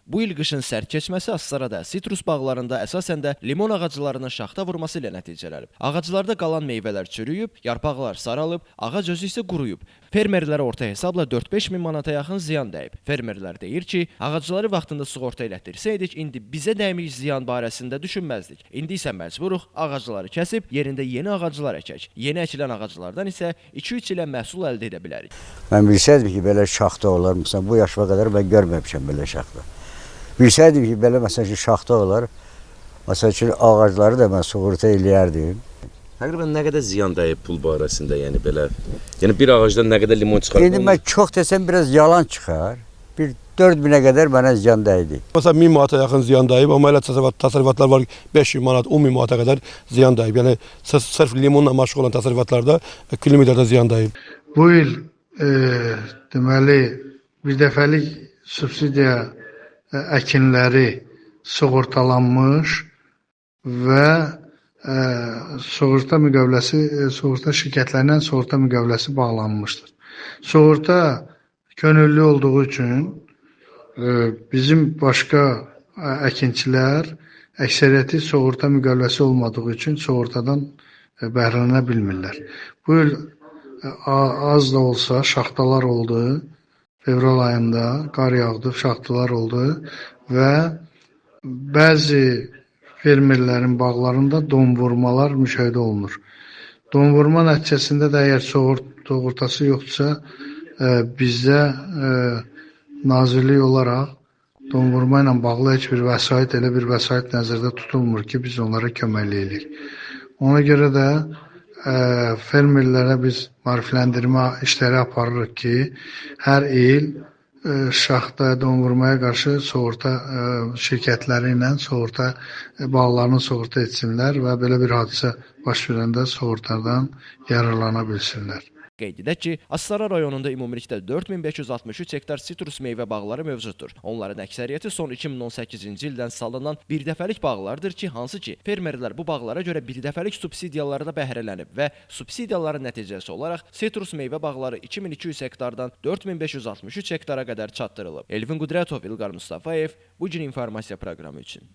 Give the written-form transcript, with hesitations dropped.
Bu il qışın sərt keçməsi Astarada sitrus bağlarında əsasən də limon ağaclarının şaxta vurması ilə nəticələnib. Ağaclarda qalan meyvələr çürüyüb, yarpaqlar saralıb, ağac özü isə quruyub. Fermerlərə orta hesabla 4-5 min manata yaxın ziyan dəyib. Fermerlər deyir ki, ağacları vaxtında sığorta elətdirsəydik, indi bizə dəymiş ziyan barəsində düşünməzdik. İndi isə məcburuq ağacları kəsib, yerində yeni ağaclar əkək. Yeni əkilən ağaclardan isə 2-3 ilə məhsul əldə edə bilərik. Mən bilsəydim ki, belə şaxta olar, məsələn, bu yaşıma qədər mən görməmişəm belə şaxta. Bilsəydim ki, belə məsələn ki, şaxta olar, məsələn ki, ağacları da mən sığorta eləyərdim. Təqribən nə qədər ziyan dəyib pul barəsində, yəni belə, yəni bir ağacdan nə qədər limon çıxar? İndi mən çox desəm biraz yalan çıxar. Bir 4000-ə qədər mənə ziyan dəydi. Məsələn 1000 manata yaxın ziyan dəyib, amma elə təsərrüfatlar var 5000 manat, 10000 manata qədər ziyan dəyib. Yəni sırf limonla məşğul olan təsərrüfatlarda kilometrdə ziyan dəyib. Bu il deməli bir dəfəlik subsidiya əkinləri sığortalanmış və sığorta müqaviləsi, sığorta şirkətlərindən sığorta müqaviləsi bağlanmışdır. Sığorta könüllü olduğu üçün bizim başqa əkinçilər əksəriyyəti sığorta müqaviləsi olmadığı üçün sığortadan bəhrələnə bilmirlər. Bu il az da olsa şaxtalar oldu. Fevral ayında qar yağdı, şaxtalar oldu və bəzi fermerlərin bağlarında donvurmalar müşahidə olunur. Donvurma nəticəsində də əgər sığortası yoxdursa, bizdə nazirlik olaraq donvurma ilə bağlı heç bir vəsait, elə bir vəsait nəzərdə tutulmur ki, biz onlara kömək edirik. Ona görə də fermerlərə biz maarifləndirmə işləri aparırıq ki, hər il şaxta, donvurmaya qarşı sığorta şirkətləri ilə sığorta bağlarını sığorta etsinlər və belə bir hadisə baş verəndə sığortadan yararlana bilsinlər. Qeyd edək ki, Astara rayonunda ümumilikdə 4563 hektar sitrus meyvə bağları mövcuddur. Onların əksəriyyəti son 2018-ci ildən salınan birdəfəlik bağlardır ki, hansı ki, fermerlər bu bağlara görə birdəfəlik subsidiyalarda bəhrələnib və subsidiyaların nəticəsi olaraq sitrus meyvə bağları 2200 hektardan 4563 hektara qədər çatdırılıb. Elvin Qudrətov, İlqar Mustafayev, Bu Gün İnformasiya proqramı üçün.